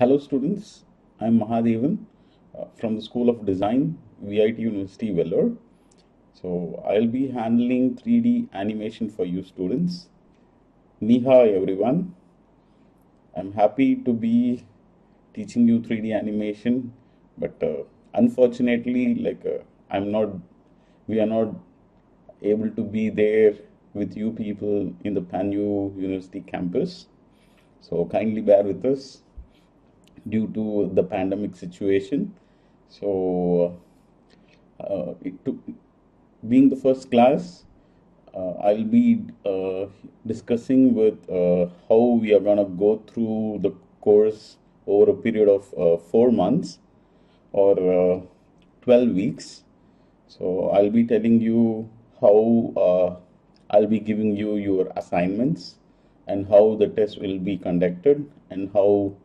Hello students, I'm Mahadevan from the School of Design, VIT University, Vellore. So I'll be handling 3D animation for you students. Niha everyone, I'm happy to be teaching you 3D animation, but unfortunately I'm not, we are not able to be there with you people in the PANU University campus. So kindly bear with us due to the pandemic situation. So, being the first class, I'll be discussing with how we are going to go through the course over a period of 4 months or 12 weeks. So, I'll be telling you how I'll be giving you your assignments and how the test will be conducted and how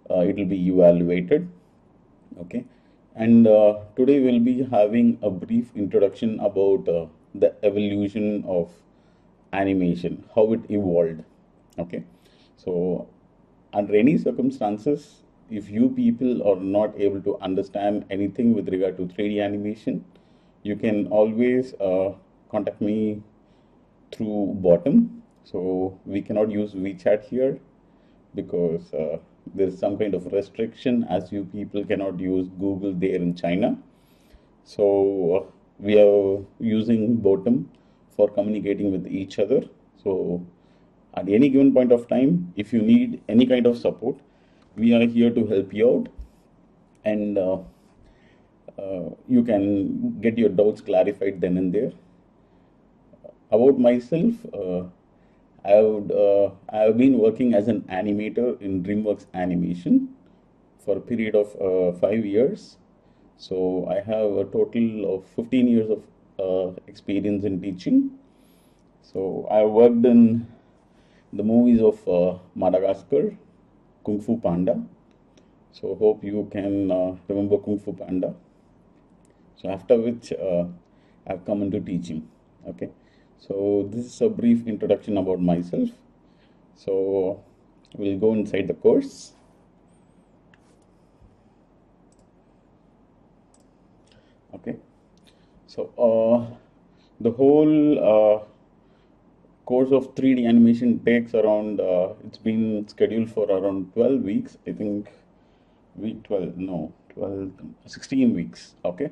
it will be evaluated. Okay, and today we'll be having a brief introduction about the evolution of animation, how it evolved. Okay, so under any circumstances, if you people are not able to understand anything with regard to 3D animation, you can always contact me through bottom. So we cannot use WeChat here because there's some kind of restriction as you people cannot use Google there in China. So we are using bottom for communicating with each other. So at any given point of time, if you need any kind of support, we are here to help you out, and you can get your doubts clarified then and there. About myself, I have been working as an animator in DreamWorks Animation for a period of 5 years. So I have a total of 15 years of experience in teaching. So I worked in the movies of Madagascar, Kung Fu Panda. So hope you can remember Kung Fu Panda. So after which I've come into teaching. Okay. So this is a brief introduction about myself. So we'll go inside the course. Okay. So the whole course of 3D animation takes around, it's been scheduled for around 12 weeks. I think week 12, no, 12, 16 weeks. Okay.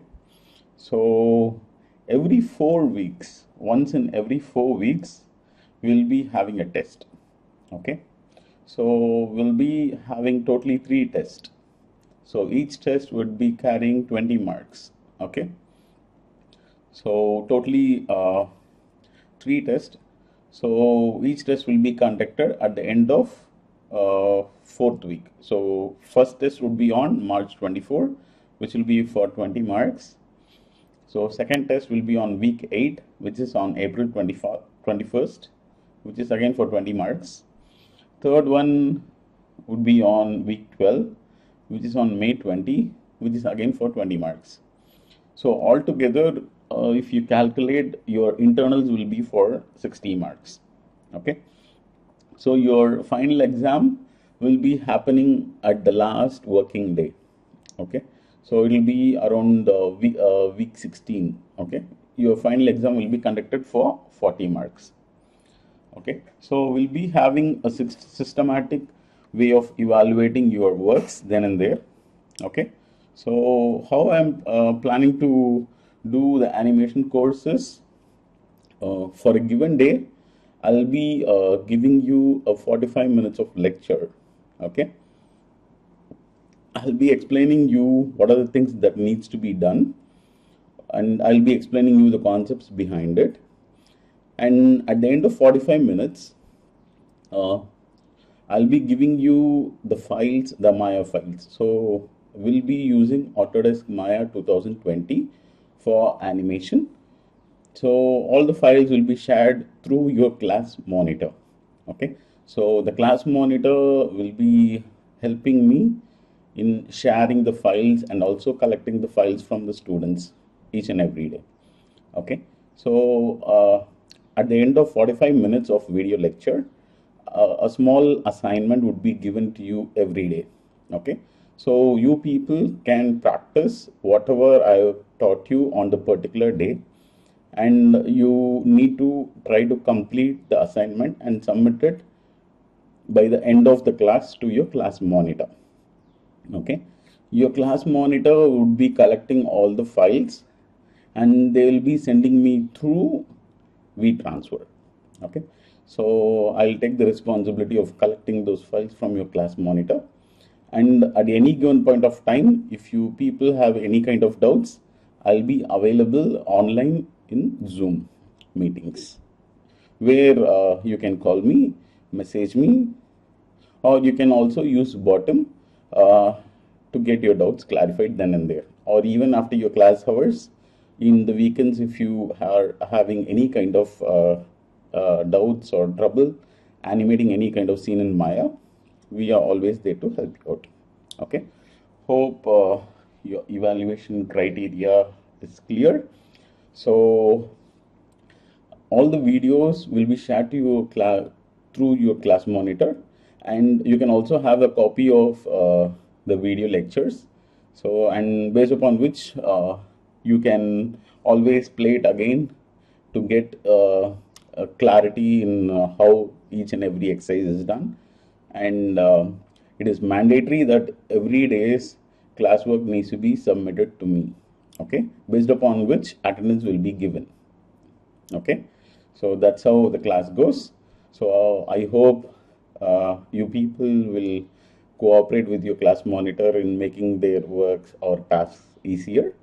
So every 4 weeks, once in every 4 weeks, we'll be having a test. Okay, so we'll be having totally 3 tests. So each test would be carrying 20 marks. Okay, so totally 3 tests. So each test will be conducted at the end of 4th week. So first test would be on March 24, which will be for 20 marks. So second test will be on week 8, which is on April 21st, which is again for 20 marks. Third one would be on week 12, which is on May 20, which is again for 20 marks. So altogether, if you calculate, your internals will be for 60 marks. Okay. So your final exam will be happening at the last working day. Okay. So it will be around week 16. Okay, your final exam will be conducted for 40 marks. Okay, so we'll be having a systematic way of evaluating your works then and there. Okay, so how I'm planning to do the animation courses for a given day, I'll be giving you a 45 minutes of lecture. Okay, I'll be explaining you what are the things that needs to be done, and I'll be explaining you the concepts behind it. And at the end of 45 minutes, I'll be giving you the files, the Maya files. So we'll be using Autodesk Maya 2020 for animation. So all the files will be shared through your class monitor. Okay, so the class monitor will be helping me in sharing the files and also collecting the files from the students each and every day. Okay, so at the end of 45 minutes of video lecture, a small assignment would be given to you every day. Okay, so you people can practice whatever I taught you on the particular day, and you need to try to complete the assignment and submit it by the end of the class to your class monitor. Okay, your class monitor would be collecting all the files and they will be sending me through WeTransfer. Okay, so I'll take the responsibility of collecting those files from your class monitor, and at any given point of time, if you people have any kind of doubts, I'll be available online in Zoom meetings, where you can call me, message me, or you can also use bottom uh, to get your doubts clarified then and there, or even after your class hours in the weekends. If you are having any kind of doubts or trouble animating any kind of scene in Maya, we are always there to help you out. Okay, hope your evaluation criteria is clear. So all the videos will be shared to your class through your class monitor, and you can also have a copy of the video lectures, so and based upon which you can always play it again to get a clarity in how each and every exercise is done. And it is mandatory that every day's classwork needs to be submitted to me, okay, based upon which attendance will be given. Okay, so that's how the class goes. So I hope you people will cooperate with your class monitor in making their works or tasks easier.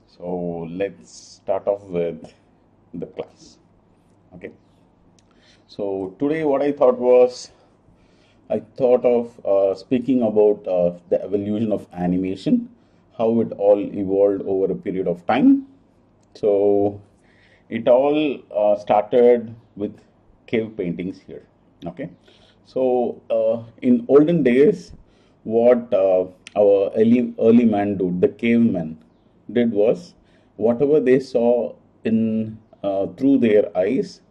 So let's start off with the class. Okay, so today what I thought was, I thought of speaking about the evolution of animation, how it all evolved over a period of time. So it all started with cave paintings here. Okay, so in olden days, what our early man did, the cavemen did, was whatever they saw in through their eyes,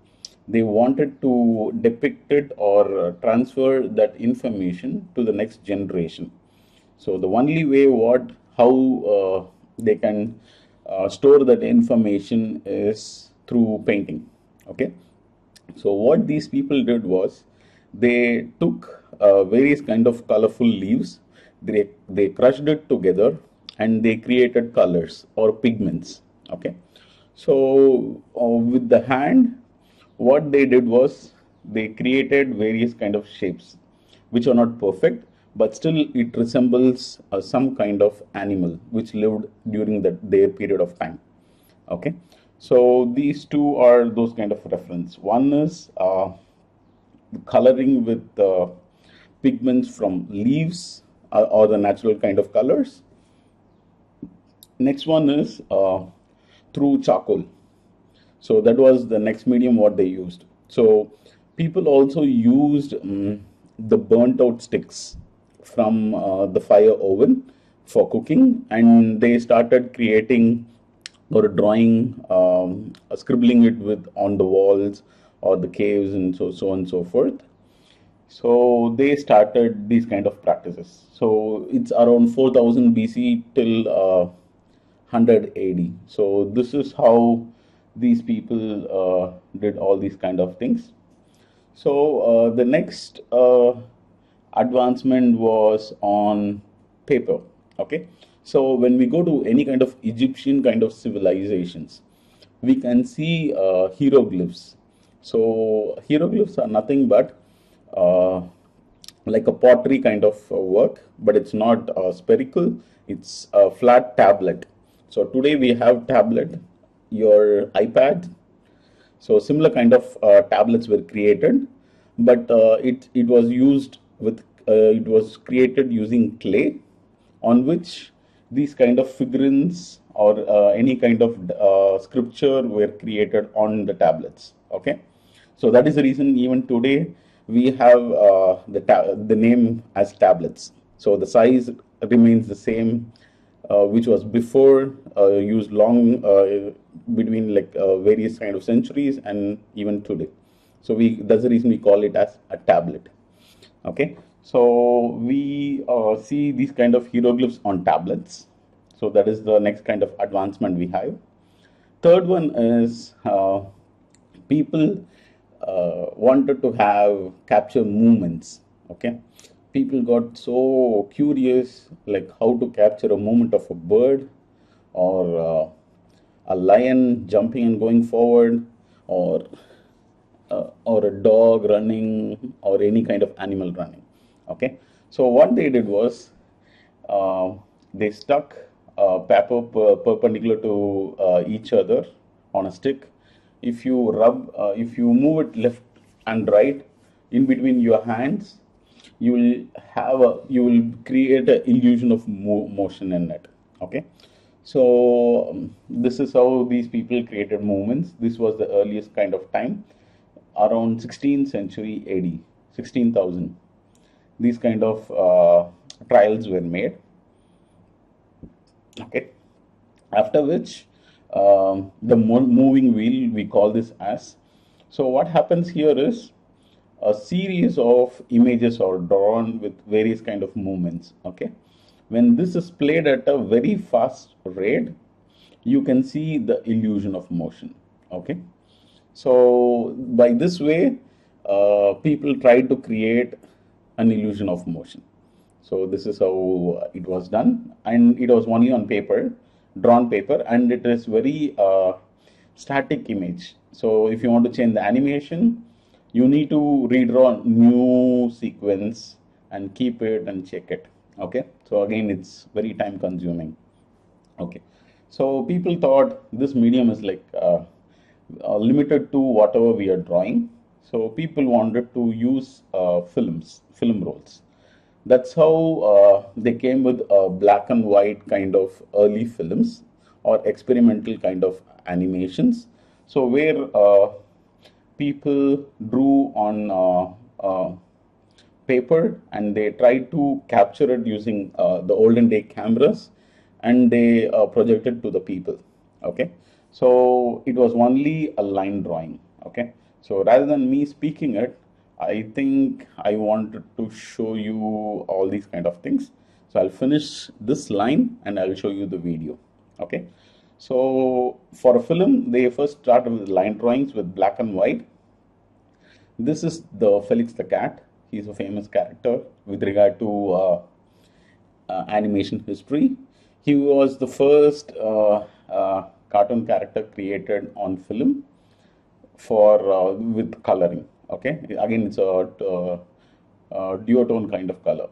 they wanted to depict it or transfer that information to the next generation. So the only way how they can store that information is through painting. Okay, so what these people did was, they took various kind of colorful leaves, they crushed it together, and they created colors or pigments. Okay, so with the hand, what they did was, they created various kind of shapes which are not perfect, but still it resembles some kind of animal which lived during their period of time. Okay, so these two are those kind of reference. One is coloring with pigments from leaves or the natural kind of colors. Next one is through charcoal. So that was the next medium what they used. So people also used the burnt out sticks from the fire oven for cooking, and they started creating or drawing, scribbling it with on the walls or the caves, and so on and so forth. So they started these kind of practices. So it's around 4000 BC till 100 AD. So this is how these people did all these kind of things. So the next advancement was on paper. Okay, so when we go to any kind of Egyptian kind of civilizations, we can see hieroglyphs. So hieroglyphs are nothing but like a pottery kind of work, but it's not spherical, it's a flat tablet. So today we have tablet, your iPad. So similar kind of tablets were created, but it was used with it was created using clay, on which these kind of figurines or any kind of scripture were created on the tablets. Okay, so that is the reason even today we have the name as tablets. So the size remains the same, which was before used long between like various kind of centuries and even today. So that's the reason we call it as a tablet. Okay, So we see these kind of hieroglyphs on tablets. So that is the next kind of advancement we have. Third one is people wanted to have capture movements. Okay, people got so curious, like how to capture a movement of a bird or a lion jumping and going forward, or a dog running, or any kind of animal running. Okay, so what they did was uh, they stuck paper perpendicular to each other on a stick. If you move it left and right in between your hands, you will create an illusion of motion in it. Okay, so this is how these people created movements. This was the earliest kind of time, around 16th century AD, 16,000. These kind of trials were made. Okay, after which the moving wheel, we call this as. So what happens here is a series of images are drawn with various kind of movements. Okay, when this is played at a very fast rate, you can see the illusion of motion. Okay, so by this way, people try to create an illusion of motion. So this is how it was done, and it was only on paper, drawn paper, and it is very static image. So if you want to change the animation, you need to redraw new sequence and keep it and check it. Okay, so again, it's very time consuming. Okay, so people thought this medium is like limited to whatever we are drawing. So people wanted to use film rolls. That's how they came with black and white kind of early films or experimental kind of animations. So where people drew on paper and they tried to capture it using the olden day cameras, and they projected to the people. Okay, so it was only a line drawing. Okay, so rather than me speaking it, I think I wanted to show you all these kind of things. So I'll finish this line and I'll show you the video. Okay, so for a film, they first started with line drawings with black and white. This is the Felix the Cat. He's a famous character with regard to animation history. He was the first cartoon character created on film for with coloring. Okay, again, it's a duotone kind of color,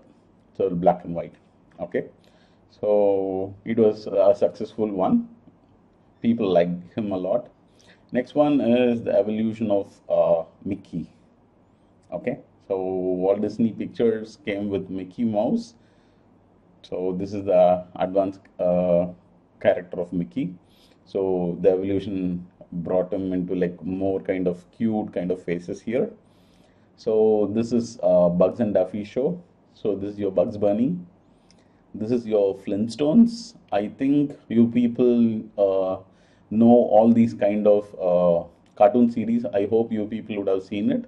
so black and white. Okay, so it was a successful one. People liked him a lot. Next one is the evolution of Mickey. Okay, so Walt Disney Pictures came with Mickey Mouse. So this is the advanced character of Mickey. So the evolution brought him into like more kind of cute kind of faces here. So this is Bugs and Daffy show. So this is your Bugs Bunny. This is your Flintstones. I think you people know all these kind of cartoon series. I hope you people would have seen it,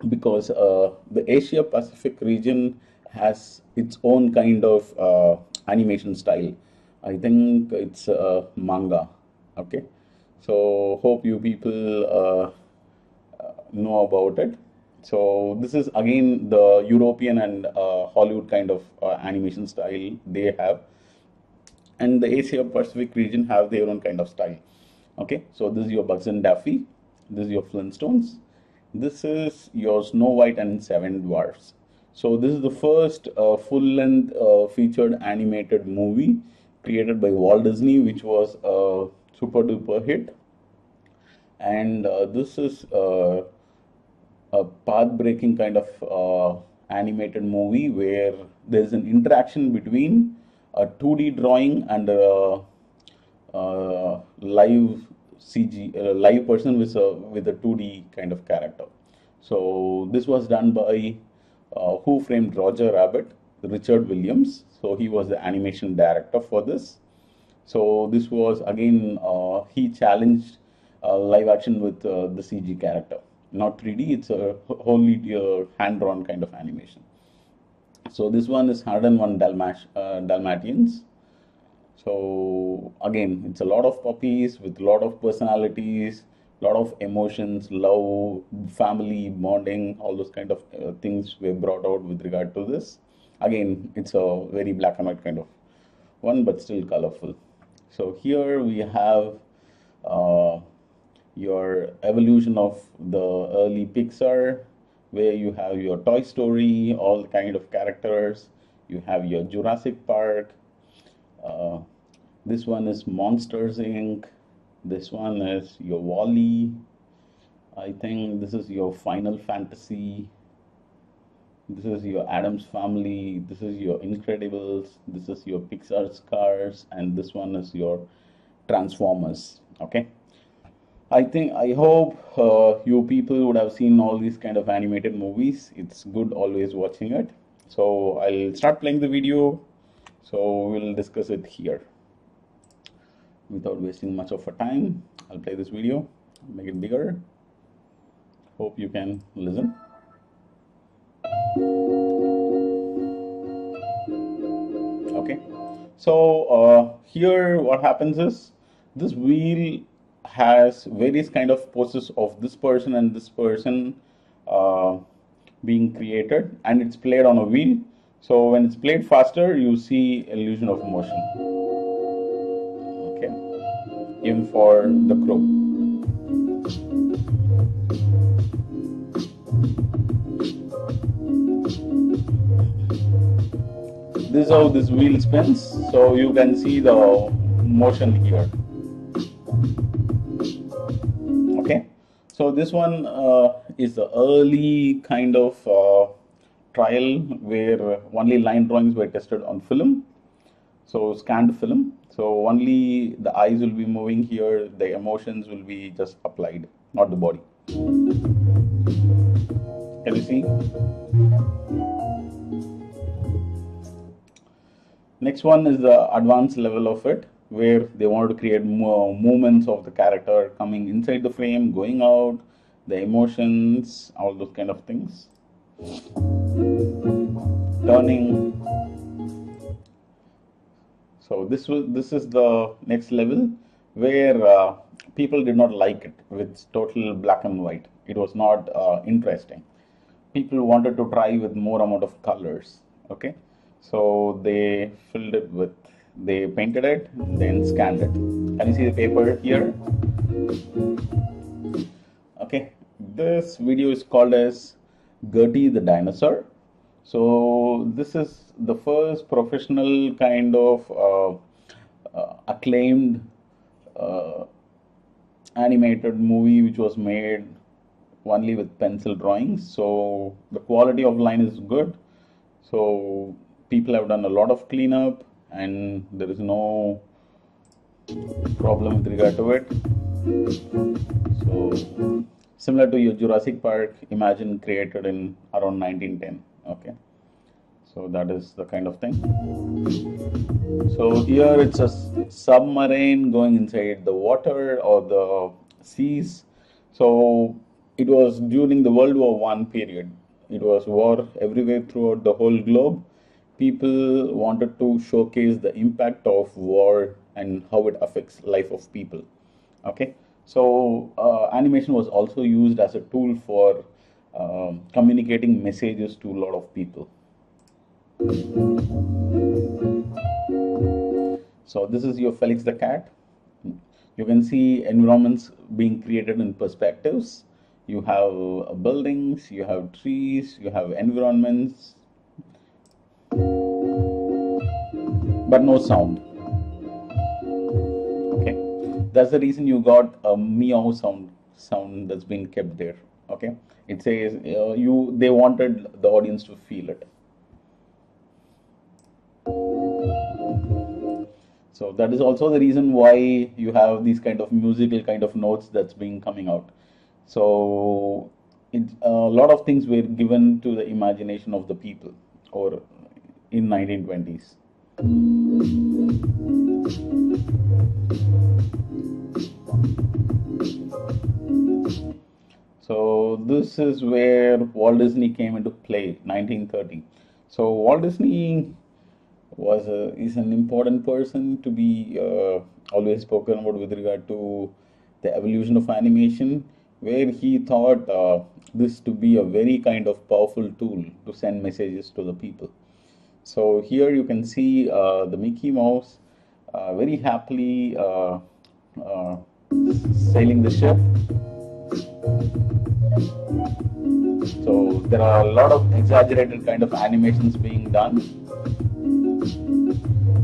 because the Asia Pacific region has its own kind of animation style. I think it's manga. Okay, so hope you people know about it. So this is again the European and Hollywood kind of animation style they have, and the Asia Pacific region have their own kind of style. Okay, so this is your Bugs and Daffy. This is your Flintstones. This is your Snow White and Seven Dwarfs. So this is the first full-length featured animated movie created by Walt Disney, which was a super duper hit. And this is a path-breaking kind of animated movie where there's an interaction between a 2D drawing and a live CG, live person with a 2D kind of character. So this was done by Who Framed Roger Rabbit, Richard Williams. So he was the animation director for this. So this was again he challenged live action with the CG character. not 3D, it's a wholly hand-drawn kind of animation. So this one is 101 Dalmatians. So again, it's a lot of puppies with a lot of personalities, a lot of emotions, love, family, bonding, all those kind of things were brought out with regard to this. Again, it's a very black and white kind of one, but still colorful. So here we have your evolution of the early Pixar, where you have your Toy Story, all kind of characters. You have your Jurassic Park. This one is Monsters Inc. This one is your Wall-E. I think this is your Final Fantasy. This is your Addams Family. This is your Incredibles. This is your Pixar's Cars, and this one is your Transformers. Okay. I hope you people would have seen all these kind of animated movies. It's good always watching it. So I'll start playing the video. So we'll discuss it here. Without wasting much of our time, I'll play this video, make it bigger. Hope you can listen. Okay. So here what happens is this wheel has various kind of poses of this person and this person being created, and it's played on a wheel. So when it's played faster, you see illusion of motion. Okay, even for the crow. This is how this wheel spins. So you can see the motion here. Okay, so this one is the early kind of trial where only line drawings were tested on film, so scanned film. So only the eyes will be moving here, the emotions will be just applied, not the body. Can you see? Next one is the advanced level of it, where they wanted to create more movements of the character coming inside the frame, going out, the emotions, all those kind of things. Turning. So this is the next level where people did not like it with total black and white. It was not interesting. People wanted to try with more amount of colors. Okay, so they filled it with. They painted it, then scanned it. Can you see the paper here? Okay, this video is called as Gertie the Dinosaur. So this is the first professional kind of acclaimed animated movie which was made only with pencil drawings. So the quality of line is good. So people have done a lot of cleanup, and there is no problem with regard to it. So similar to your Jurassic Park, Imagine created in around 1910. Okay, so that is the kind of thing. So here it's a submarine going inside the water or the seas. So it was during the World War I period. It was war everywhere throughout the whole globe. People wanted to showcase the impact of war and how it affects life of people. Okay, so animation was also used as a tool for communicating messages to a lot of people. So this is your Felix the cat. You can see environments being created in perspectives. You have buildings, you have trees, you have environments, but no sound. Okay, that's the reason you got a meow sound that's been kept there. Okay, it says they wanted the audience to feel it. So that is also the reason why you have these kind of musical kind of notes that's been coming out. So a lot of things were given to the imagination of the people, or in 1920s. So this is where Walt Disney came into play, 1930. So Walt Disney is an important person to be always spoken about with regard to the evolution of animation, where he thought this to be a very kind of powerful tool to send messages to the people. So here you can see the Mickey Mouse very happily uh, sailing the ship. So there are a lot of exaggerated kind of animations being done.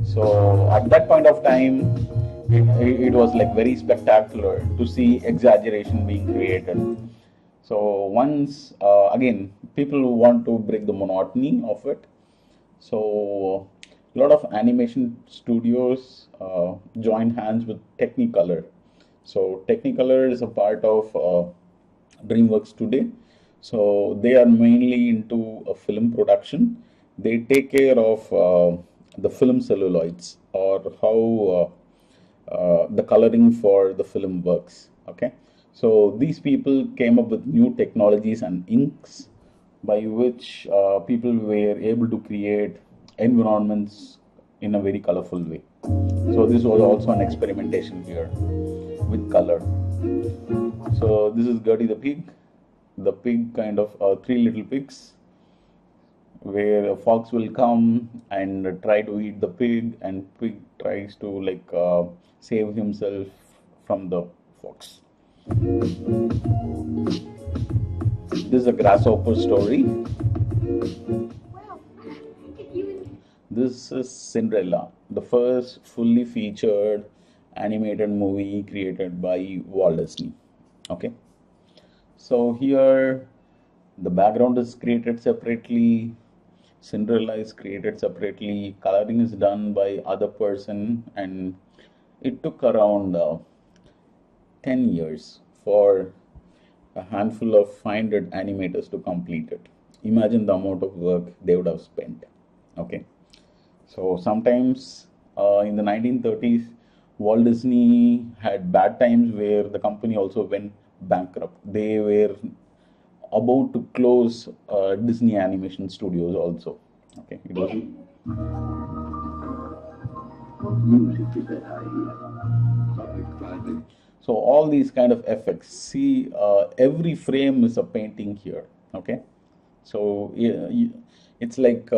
So at that point of time, it was like very spectacular to see exaggeration being created. So once again, people who want to break the monotony of it. So a lot of animation studios joined hands with Technicolor. So Technicolor is a part of DreamWorks today. So they are mainly into a film production. They take care of the film celluloids or how the coloring for the film works. Okay, so these people came up with new technologies and inks by which people were able to create environments in a very colorful way. So this was also an experimentation here with color. So this is Gertie the pig. The pig kind of three little pigs, where a fox will come and try to eat the pig, and pig tries to like save himself from the fox. This is a grasshopper story. This is Cinderella, the first fully featured animated movie created by Walt Disney. Okay, so here the background is created separately, Cinderella is created separately, coloring is done by other person, and it took around 10 years for a handful of 500 animators to complete it. Imagine the amount of work they would have spent. Okay, so sometimes in the 1930s, Walt Disney had bad times where the company also went bankrupt. They were about to close Disney Animation Studios also. Okay, it was. So all these kind of effects. See, every frame is a painting here. Okay, so it's like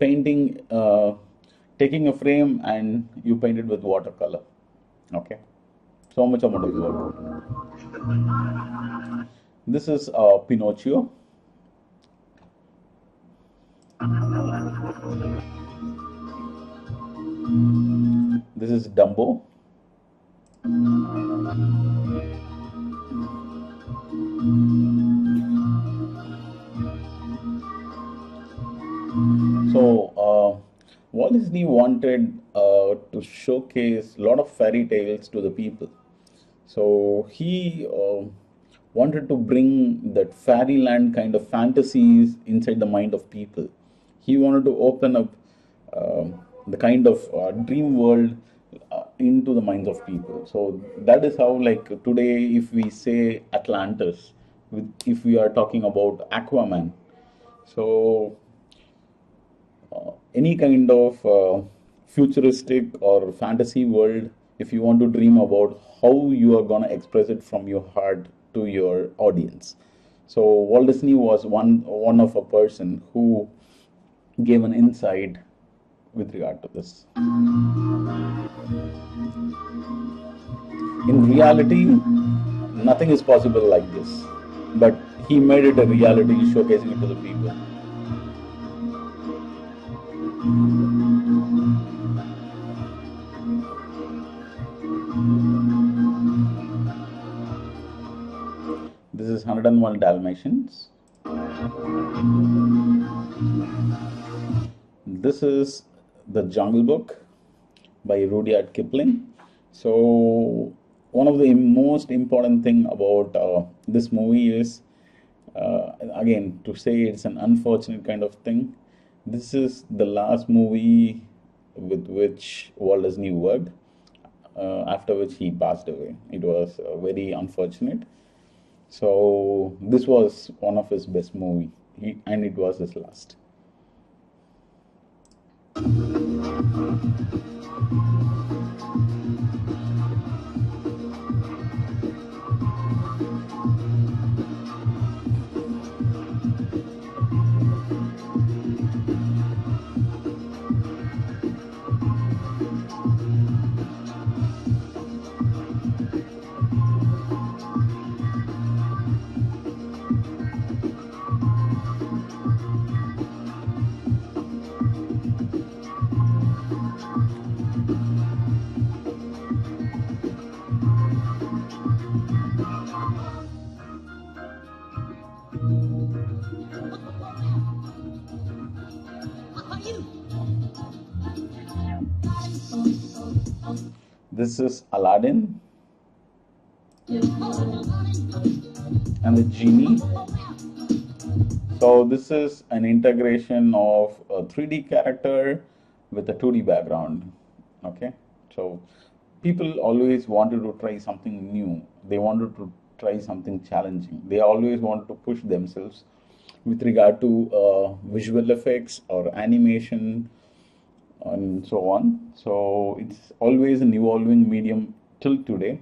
painting, taking a frame and you paint it with watercolor. Okay, so much amount of work. This is Pinocchio. This is Dumbo. So Walt Disney wanted to showcase a lot of fairy tales to the people. So he wanted to bring that fairyland kind of fantasies inside the mind of people. He wanted to open up the kind of dream world into the minds of people. So that is how, like today, if we say Atlantis, if we are talking about Aquaman, so any kind of futuristic or fantasy world, if you want to dream about how you are going to express it from your heart to your audience. So Walt Disney was one of a person who gave an insight with regard to this. In reality, nothing is possible like this, but he made it a reality, showcasing it to the people. This is 101 Dalmatians. This is The Jungle Book by Rudyard Kipling. So one of the most important thing about this movie is, again, to say it's an unfortunate kind of thing. This is the last movie with which Walt Disney worked, after which he passed away. It was very unfortunate. So this was one of his best movie, and it was his last. This is Aladdin and the genie. So this is an integration of a 3D character with a 2D background. Okay, so people always wanted to try something new. They wanted to try something challenging. They always wanted to push themselves with regard to visual effects or animation and so on. So it's always an evolving medium till today.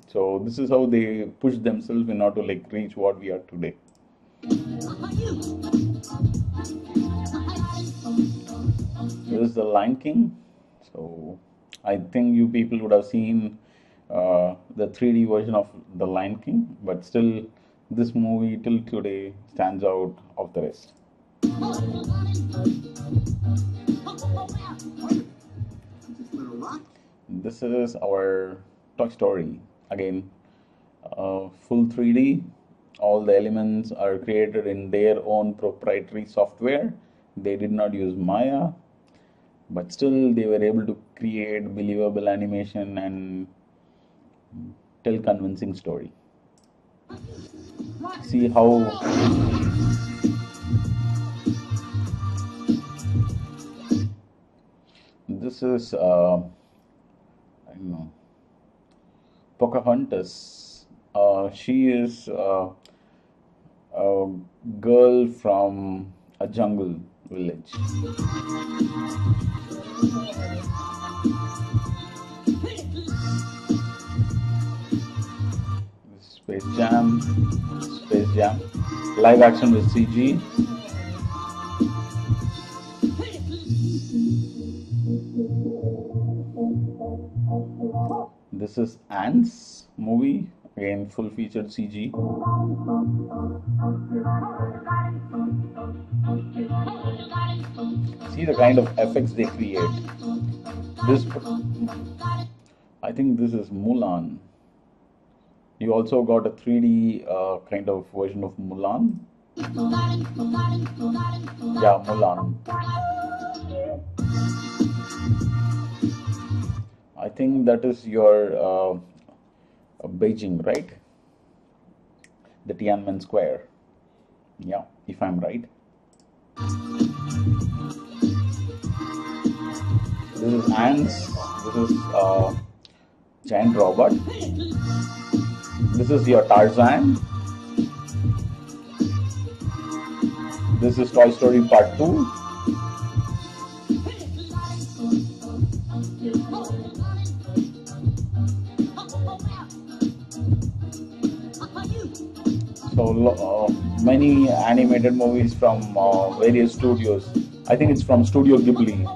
So this is how they push themselves in order to like reach what we are today. This is the Lion King. So I think you people would have seen the 3D version of the Lion King, but still this movie till today stands out of the rest. This is our Toy Story. Again, full 3D. All the elements are created in their own proprietary software. They did not use Maya, but still they were able to create believable animation and tell convincing story. See how this is I don't know, Pocahontas. She is a girl from a jungle village. Space Jam, live action with CG. This is Ants movie, again full featured CG. See the kind of effects they create. This, I think this is Mulan. You also got a 3D kind of version of Mulan. Yeah, Mulan. I think that is your Beijing, right? The Tiananmen Square. Yeah, if I'm right. This is Ants. This is Giant Robot. This is your Tarzan. This is Toy Story Part 2. So many animated movies from various studios. I think it's from Studio Ghibli.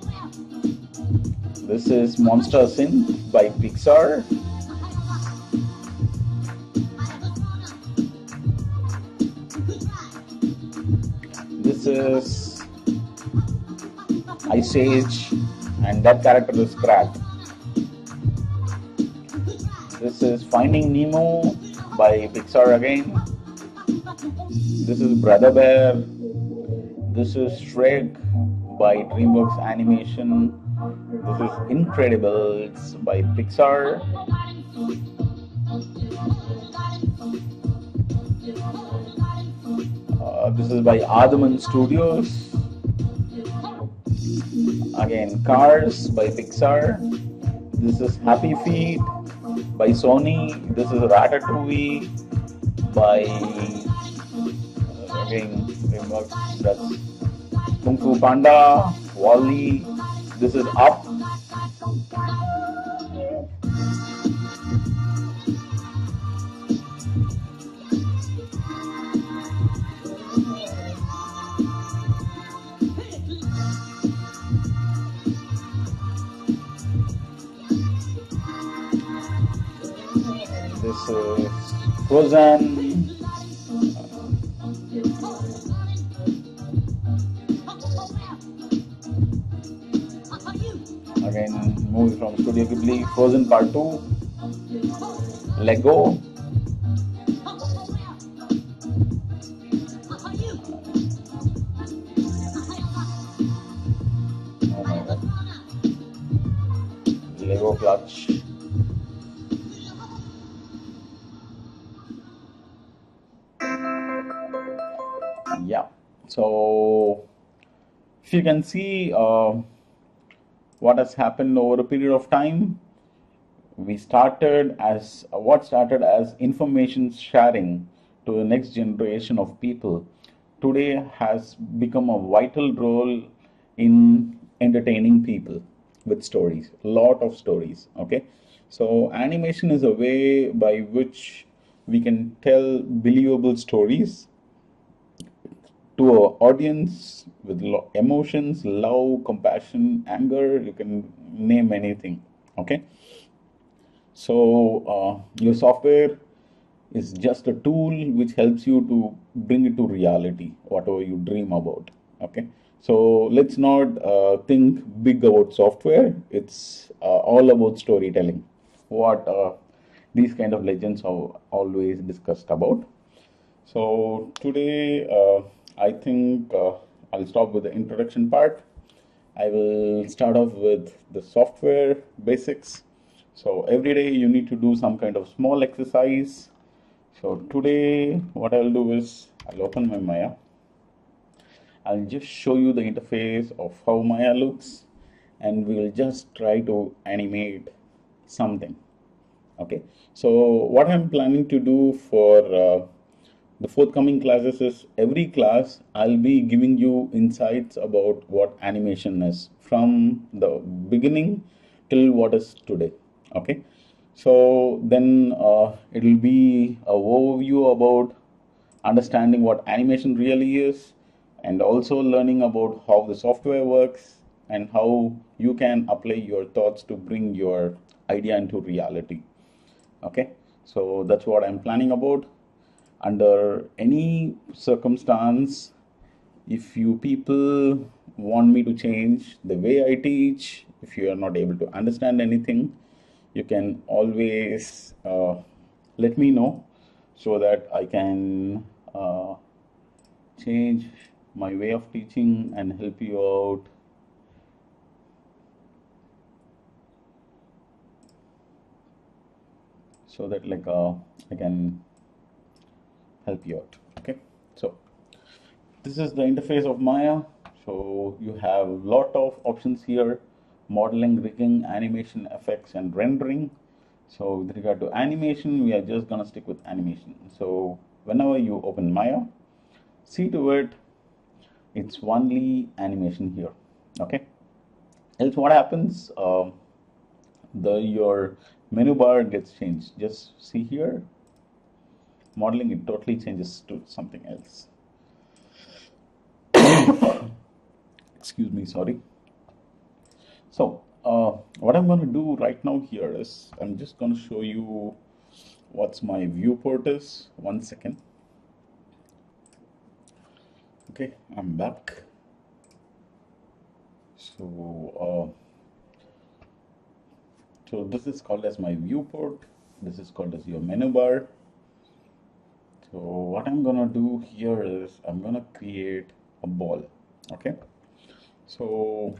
This is Monsters Inc. by Pixar. This is Ice Age, and that character is Crab. This is Finding Nemo by Pixar again. This is Brother Bear. This is Shrek by DreamWorks Animation. This is Incredibles by Pixar. This is by Adaman Studios. Again, Cars by Pixar. This is Happy Feet by Sony. This is Ratatouille. by again framework, that's Kung Fu Panda, Wally. This is Up. This is Frozen. Again, movie from Studio Ghibli, Frozen Part 2, Lego. Oh my god. Lego Clutch. Yeah. So, if you can see what has happened over a period of time, we started as what started as information sharing to the next generation of people today has become a vital role in entertaining people with stories, a lot of stories. Okay, so animation is a way by which we can tell believable stories to our audience with emotions, love, compassion, anger. You can name anything. Okay, so your software is just a tool which helps you to bring it to reality, whatever you dream about. Okay, so let's not think big about software. It's all about storytelling. What these kind of legends are always discussed about. So today, I think I'll stop with the introduction part. I will start off with the software basics. So every day you need to do some kind of small exercise. So today, what I'll do is I'll open my Maya. I'll just show you the interface of how Maya looks, and we'll just try to animate something. Okay, so what I'm planning to do for the forthcoming classes is every class I'll be giving you insights about what animation is from the beginning till what is today. Okay, so then it'll be a overview about understanding what animation really is, and also learning about how the software works and how you can apply your thoughts to bring your idea into reality. Okay, so that's what I'm planning about. Under any circumstance, if you people want me to change the way I teach, if you are not able to understand anything, you can always let me know so that I can change my way of teaching and help you out. So that I can help you out. Okay, so this is the interface of Maya. So you have a lot of options here: modeling, rigging, animation, effects, and rendering. So with regard to animation, we are just gonna stick with animation. So whenever you open Maya, see to it it's only animation here. Okay, else what happens, your menu bar gets changed. Just see here, modeling, it totally changes to something else. Excuse me, sorry. So what I'm going to do right now here is I'm just going to show you what's my viewport is. 1 second. Okay, I'm back. So this is called as my viewport. This is called as your menu bar. So what I'm gonna do here is I'm gonna create a ball. Okay, so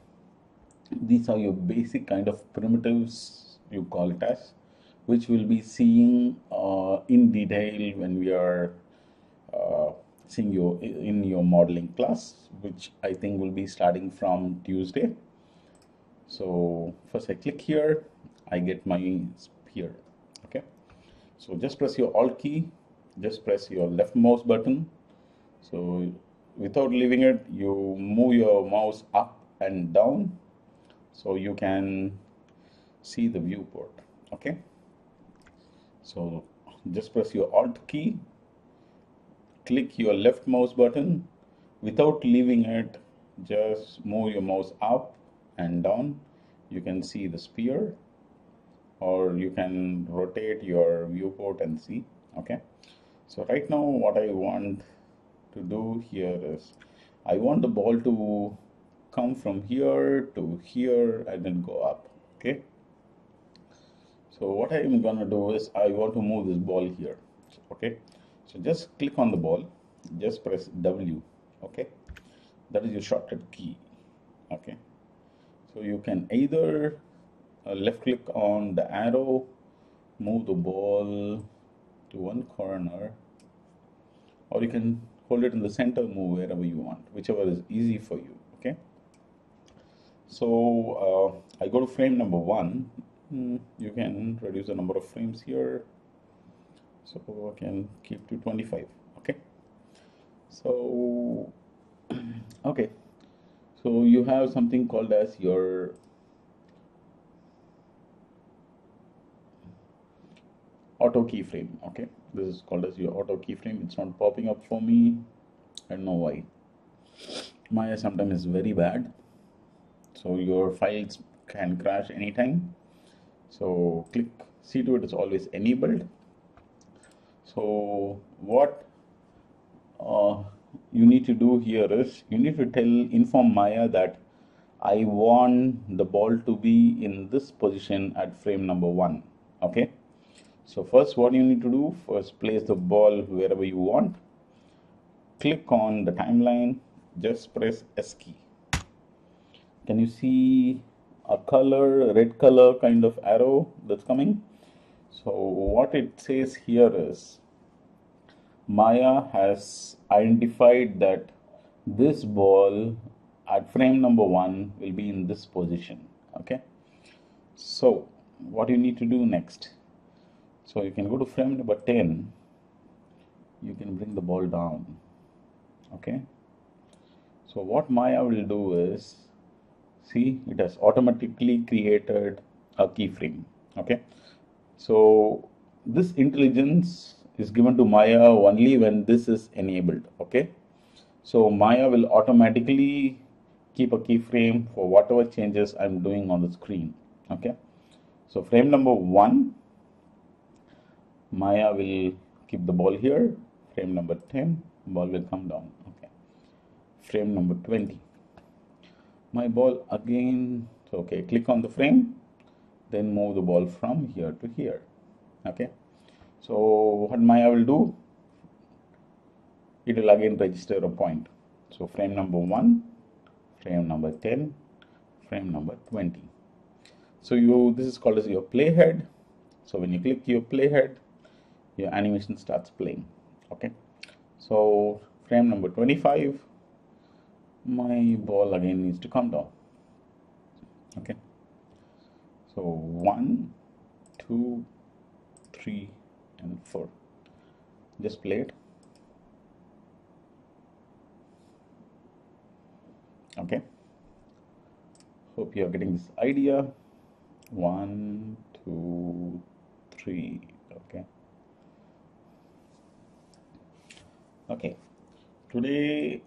these are your basic kind of primitives, you call it as, which we'll be seeing in detail when we are seeing you in your modeling class, which I think will be starting from Tuesday. So first I click here, I get my sphere. Okay, so just press your Alt key just press your left mouse button. So without leaving it, you move your mouse up and down so you can see the viewport. Okay, so just press your Alt key, click your left mouse button. Without leaving it, just move your mouse up and down. You can see the sphere, or you can rotate your viewport and see. Okay, so right now what I want to do here is I want the ball to come from here to here and then go up. Okay, so what I am gonna do is I want to move this ball here. Okay, so just click on the ball, just press W. Okay, that is your shortcut key. Okay, so you can either left click on the arrow, move the ball to one corner, or you can hold it in the center, move wherever you want, whichever is easy for you. Okay, so I go to frame number 1. You can reduce the number of frames here, so I can keep to 25. Okay, so okay, so you have something called as your auto keyframe. Okay, this is called as your auto keyframe. It's not popping up for me. I don't know why. Maya sometimes is very bad, so your files can crash anytime. So click see to it is always enabled. So what you need to do here is you need to inform Maya that I want the ball to be in this position at frame number 1. Okay, so first what you need to do, first place the ball wherever you want, click on the timeline, just press S key. Can you see a red color kind of arrow that's coming? So what it says here is Maya has identified that this ball at frame number 1 will be in this position. Okay, so what you need to do next, so you can go to frame number 10, you can bring the ball down. Okay, so what Maya will do is, see, it has automatically created a keyframe. Okay, so this intelligence is given to Maya only when this is enabled. Okay, so Maya will automatically keep a keyframe for whatever changes I'm doing on the screen. Okay, so frame number 1, Maya will keep the ball here. Frame number 10, ball will come down. Okay, frame number 20, my ball again. So okay, click on the frame, then move the ball from here to here. Okay, so what Maya will do, it will again register a point. So frame number 1, frame number 10, frame number 20. So this is called as your playhead. So when you click your playhead, your animation starts playing. Okay, so frame number 25, my ball again needs to come down. Okay, so 1, 2, 3, and 4. Just play it. Okay, hope you are getting this idea. 1, 2, 3. Okay. Okay, today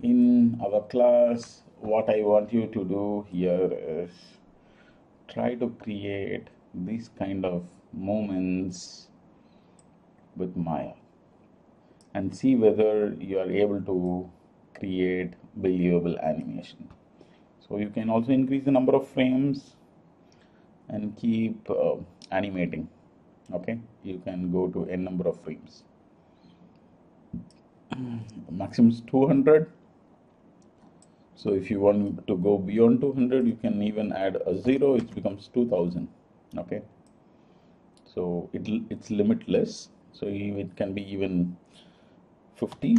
in our class, what I want you to do here is try to create these kind of moments with Maya and see whether you are able to create believable animation. So you can also increase the number of frames and keep animating. Okay, you can go to n number of frames. Maximum is 200. So if you want to go beyond 200, you can even add a 0, it becomes 2000. Okay, so it's limitless, so it can be even 50.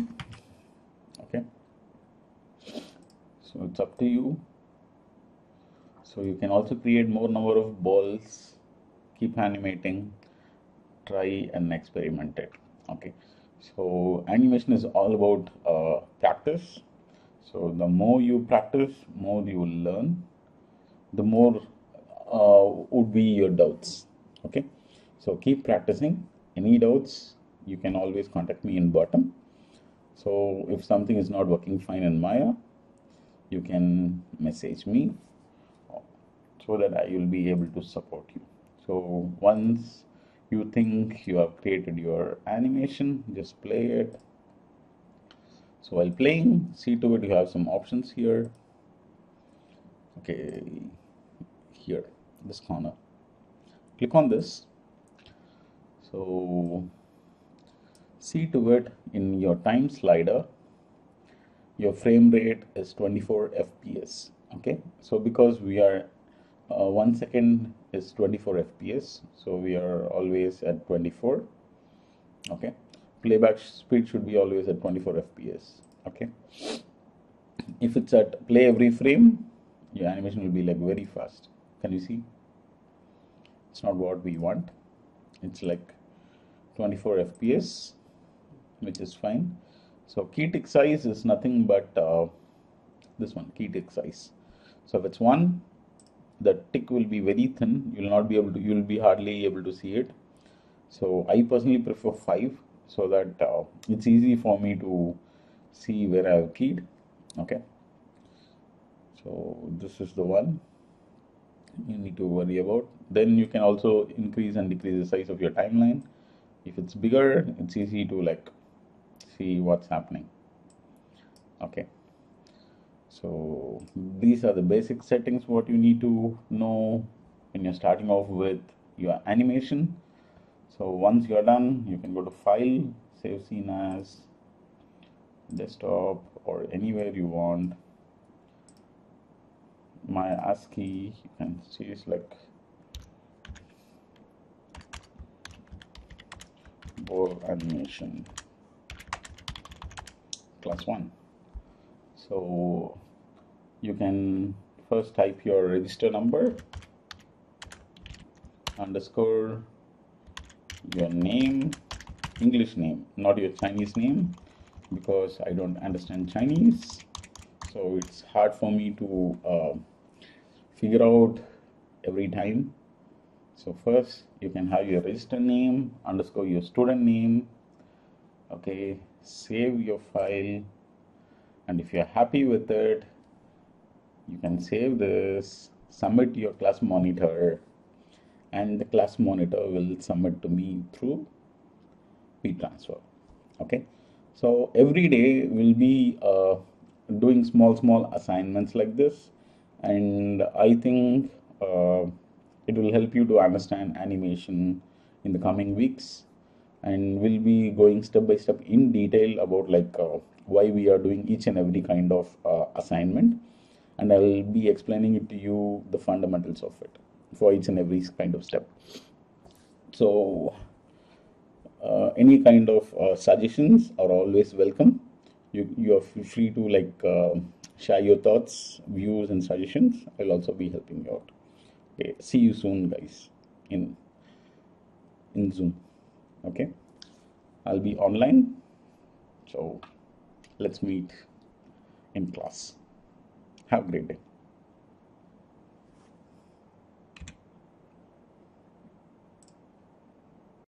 Okay, so it's up to you. So you can also create more number of balls, keep animating, try and experiment it. Okay, so animation is all about practice. So the more you practice, more you will learn, the more would be your doubts. Okay, so keep practicing. Any doubts, you can always contact me in bottom. So if something is not working fine in Maya, you can message me so that I will be able to support you. So once you think you have created your animation, just play it. So while playing, see to it you have some options here. Okay, here, this corner. Click on this. So see to it in your time slider, your frame rate is 24 FPS. Okay, so because we are 1 second is 24 FPS, so we are always at 24. Okay, playback speed should be always at 24 FPS. Okay, if it's at play every frame, your animation will be like very fast. Can you see? It's not what we want. It's like 24 FPS, which is fine. So key tick size is nothing but this one, key tick size. So if it's 1, the tick will be very thin. You will not be able to, you will be hardly able to see it. So I personally prefer 5 so that it's easy for me to see where I have keyed. Okay, so this is the one you need to worry about. Then you can also increase and decrease the size of your timeline. If it's bigger, it's easy to like see what's happening. Okay, so these are the basic settings what you need to know when you're starting off with your animation. So once you're done, you can go to File, Save Scene As, Desktop, or anywhere you want. My ASCII, you can see it's like Board Animation Class 1. So you can first type your register number, underscore your name, English name, not your Chinese name, because I don't understand Chinese, so it's hard for me to figure out every time. So first you can have your register name, underscore your student name. Okay, save your file, and if you're happy with it, you can save this, submit to your class monitor, and the class monitor will submit to me through transfer. Okay, so every day we'll be doing small assignments like this, and I think it will help you to understand animation in the coming weeks, and we'll be going step by step in detail about like why we are doing each and every kind of assignment, and I'll be explaining it to you the fundamentals of it for each and every kind of step. So any kind of suggestions are always welcome. You are free to like share your thoughts, views, and suggestions. I'll also be helping you out. Okay, see you soon, guys, in Zoom. Okay, I'll be online, so let's meet in class. Have a great day.